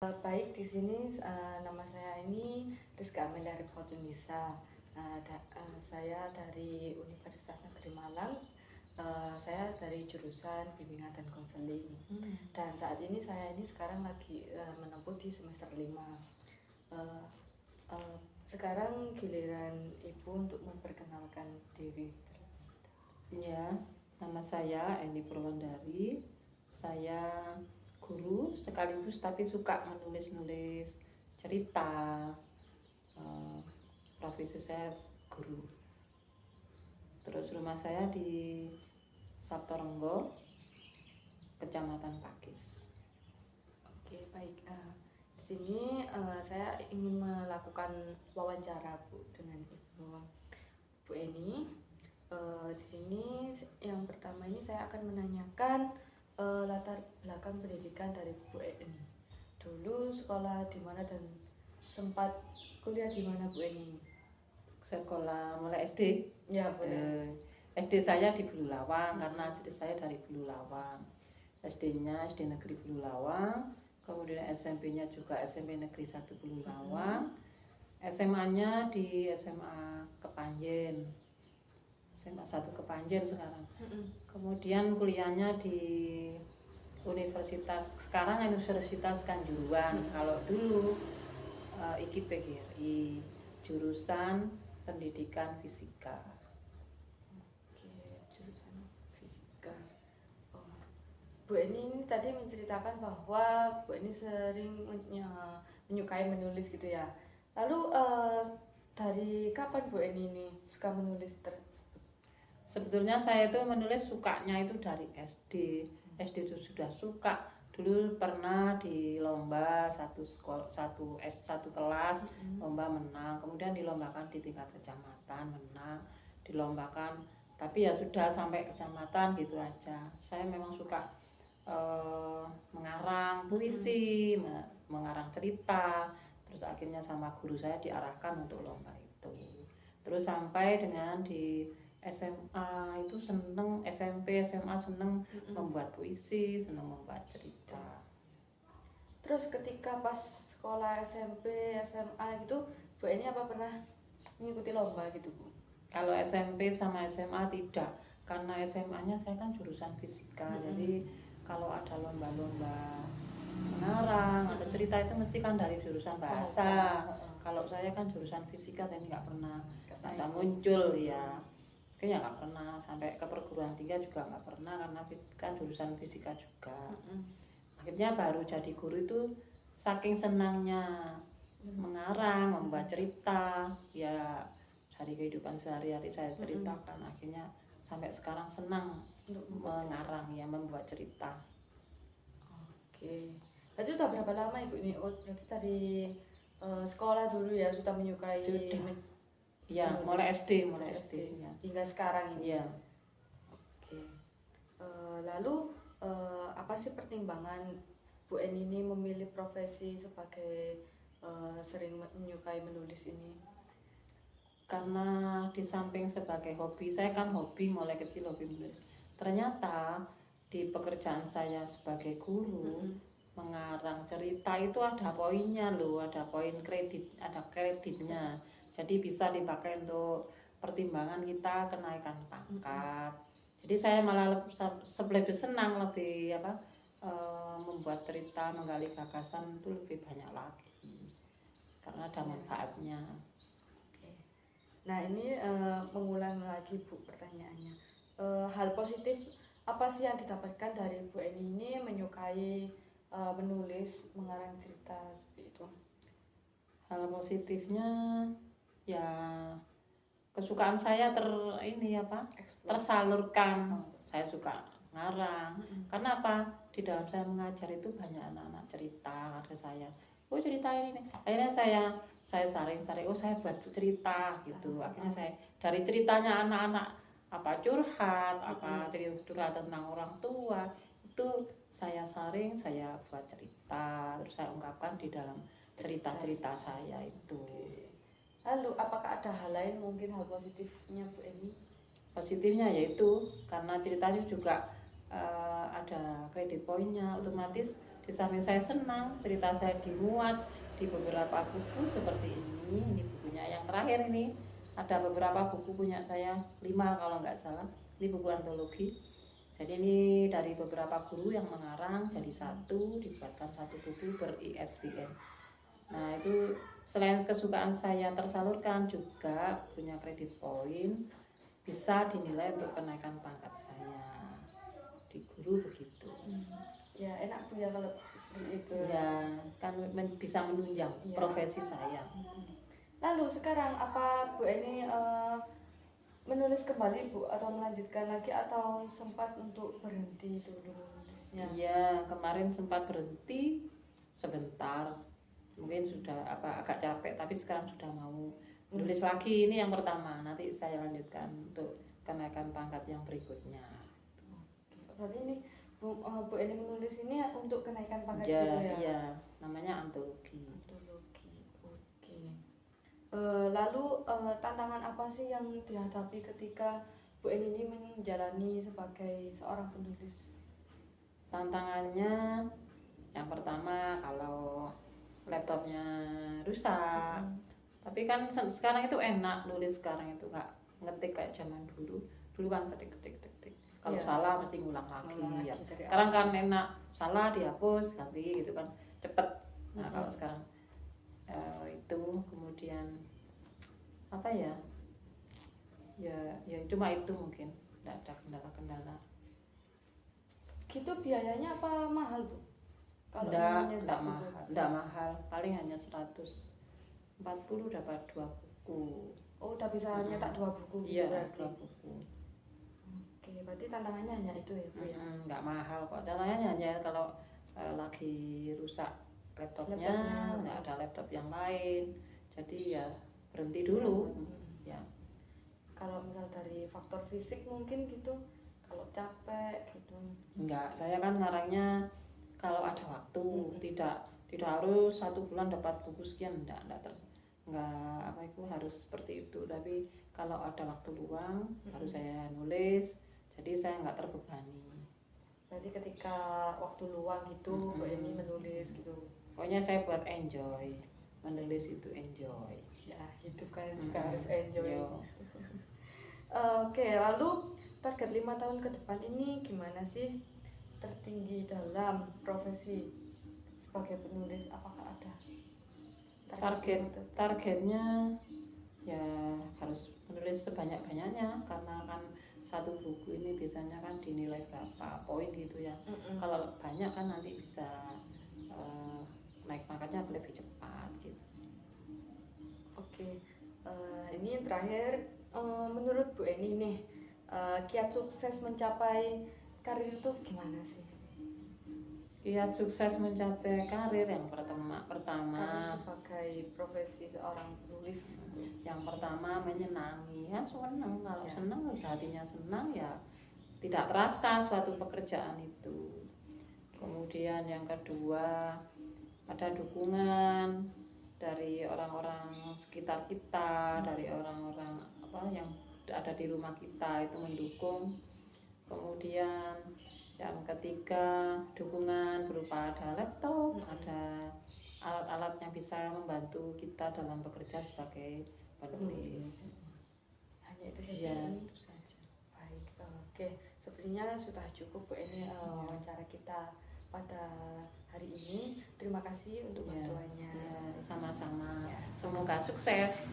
Baik, di sini nama saya ini Rizka Amelia Rifatunisa. Saya dari Universitas Negeri Malang. Saya dari jurusan bimbingan dan konseling. Dan saat ini saya ini sekarang lagi menempuh di semester 5. Sekarang giliran Ibu untuk memperkenalkan diri. Ya, nama saya Eni Purwandari. Saya guru sekaligus tapi suka menulis-nulis cerita. Profesi saya guru. Terus rumah saya di Saptorenggo, Kecamatan Pakis. Oke, baik. Di sini saya ingin melakukan wawancara Bu dengan Bu Eni. Di sini yang pertama ini saya akan menanyakan latar belakang pendidikan dari Bu Eni. Dulu sekolah di mana dan sempat kuliah di mana Bu Eni? Sekolah mulai SD. Ya, boleh. SD saya di Bululawang karena SD saya dari Bululawang. SD-nya SD Negeri Bululawang, kemudian SMP-nya juga SMP Negeri 1 Bululawang. SMA-nya di SMA Kepanjen. SMA 1 Kepanjen sekarang. Kemudian kuliahnya di sekarang Universitas Kanjuruhan. Kalau dulu IKIP PGRI, jurusan pendidikan fisika. Oke, jurusan fisika. Bu Eni ini tadi menceritakan bahwa Bu Eni sering menyukai menulis gitu ya. Lalu dari kapan Bu Eni ini suka menulis tersebut? Sebetulnya saya itu menulis sukanya itu dari SD. SD itu sudah suka. Dulu pernah di lomba satu kelas lomba menang, kemudian dilombakan di tingkat kecamatan menang, dilombakan, tapi ya sudah sampai kecamatan gitu aja. Saya memang suka mengarang puisi, mengarang cerita, terus akhirnya sama guru saya diarahkan untuk lomba itu. Terus sampai dengan di SMA itu seneng, SMP, SMA seneng membuat puisi, seneng membuat cerita. Terus ketika pas sekolah SMP, SMA gitu, Bu Eni apa pernah mengikuti lomba gitu Bu? Kalau SMP sama SMA tidak, karena SMA-nya saya kan jurusan fisika, jadi kalau ada lomba-lomba mengarang atau cerita itu mesti kan dari jurusan bahasa. Kalau saya kan jurusan fisika dan nggak pernah muncul ya. Kayaknya nggak pernah, sampai ke perguruan tinggi juga nggak pernah karena kan jurusan fisika juga. Akhirnya baru jadi guru itu saking senangnya mengarang, membuat cerita, ya dari kehidupan sehari-hari saya ceritakan. Akhirnya sampai sekarang senang mengarang, ya membuat cerita. Oke, berarti udah berapa lama Ibu ini? Oh, berarti dari sekolah dulu ya sudah menyukai. Ya, mulai SD ya. Hingga sekarang ini. Ya. Oke. Lalu apa sih pertimbangan Bu Eni ini memilih profesi sebagai sering menyukai menulis ini? Karena di samping sebagai hobi, saya kan hobi mulai kecil hobi menulis. Ternyata di pekerjaan saya sebagai guru mengarang cerita itu ada poinnya loh, ada poin kredit, ada kreditnya. Jadi bisa dipakai untuk pertimbangan kita kenaikan pangkat. Jadi saya malah lebih senang, lebih membuat cerita, menggali gagasan itu lebih banyak lagi karena ada manfaatnya. Nah ini mengulang lagi Bu pertanyaannya. Hal positif apa sih yang didapatkan dari Bu Eni ini menyukai menulis, mengarang cerita seperti itu? Hal positifnya ya kesukaan saya tersalurkan. Saya suka ngarang. Karena apa? Di dalam saya mengajar itu banyak anak-anak cerita ke saya. Oh cerita ini nih. Akhirnya saya saring-saring. Oh saya buat cerita gitu. Akhirnya saya dari ceritanya anak-anak curhat, curhat tentang orang tua itu saya saring, saya buat cerita, terus saya ungkapkan di dalam cerita-cerita saya itu. Lalu apakah ada hal lain, mungkin hal positifnya Bu Eni? Positifnya yaitu karena ceritanya juga ada kredit poinnya, otomatis Di samping saya senang, cerita saya dimuat di beberapa buku seperti ini. Ini bukunya yang terakhir ini. Ada beberapa buku punya saya, 5 kalau nggak salah. Ini buku antologi. Jadi ini dari beberapa guru yang mengarang jadi satu, dibuatkan satu buku ber-ISBN. Nah itu selain kesukaan saya tersalurkan, juga punya kredit poin, bisa dinilai untuk kenaikan pangkat saya di guru begitu. Ya enak Bu ya kalau seperti itu. Ya kan bisa menunjang Ya. profesi saya. Lalu sekarang apa Bu ini menulis kembali Bu atau melanjutkan lagi atau sempat untuk berhenti dulu menulisnya? Iya, kemarin sempat berhenti sebentar, mungkin sudah agak capek, tapi sekarang sudah mau menulis lagi. Ini yang pertama, nanti saya lanjutkan untuk kenaikan pangkat yang berikutnya. Berarti ini Bu Eni menulis ini untuk kenaikan pangkat Ya, gitu ya? iya, namanya antologi. Antologi, oke. Lalu tantangan apa sih yang dihadapi ketika Bu Eni ini menjalani sebagai seorang penulis? Tantangannya yang pertama kalau laptopnya rusak. Tapi kan sekarang itu enak nulis, sekarang itu nggak ngetik kayak zaman dulu. Dulu kan ketik. Kalau Iya. salah mesti ngulang lagi ya. dari Sekarang awal. kan enak, salah dihapus ganti gitu kan, cepet. Nah kalau sekarang itu kemudian apa ya? Ya cuma itu mungkin, nggak ada kendala-kendala. Gitu biayanya apa mahal Bu? Kalau Enggak buku? mahal, enggak mahal, paling hanya 140 dapat 2 buku. Oh, udah bisa nyetak 2 buku gitu Iya, berarti. 2 buku. Oke, berarti tantangannya hanya itu ya Bu ya? Enggak mahal kok, tantangannya hanya kalau lagi rusak laptopnya, enggak ada laptop yang lain, jadi ya berhenti dulu. Ya. Kalau misal dari faktor fisik mungkin gitu, kalau capek gitu. Enggak, saya kan ngarangnya kalau ada waktu, tidak harus 1 bulan dapat buku sekian, enggak harus seperti itu. Tapi kalau ada waktu luang harus saya nulis, jadi saya nggak terbebani. Berarti ketika waktu luang gitu Bu Eni menulis gitu. Pokoknya saya buat enjoy, menulis itu enjoy. Ya hidup kan juga harus enjoy. Yo. Oke, lalu target 5 tahun ke depan ini gimana sih? Tertinggi dalam profesi sebagai penulis, apakah ada targetnya ya harus menulis sebanyak-banyaknya, karena kan satu buku ini biasanya kan dinilai berapa poin gitu ya. Kalau banyak kan nanti bisa naik pangkatnya lebih cepat gitu. Oke, ini terakhir menurut Bu Eni nih, kiat sukses mencapai karir itu gimana sih? Kiat sukses mencapai karir yang pertama Karir sebagai profesi seorang penulis. yang pertama menyenangi, ya senang. Kalau Ya. senang, hatinya senang, ya tidak terasa suatu pekerjaan itu. Kemudian yang kedua, ada dukungan dari orang-orang sekitar kita, dari orang-orang yang ada di rumah kita itu mendukung. Kemudian yang ketiga, dukungan berupa ada laptop, ada alat-alat yang bisa membantu kita dalam bekerja sebagai penulis. Hanya itu saja. Ya, itu saja. Baik, oke. Sepertinya sudah cukup Bu Eni wawancara kita pada hari ini. Terima kasih untuk bantuannya. Ya, sama-sama. Semoga sukses.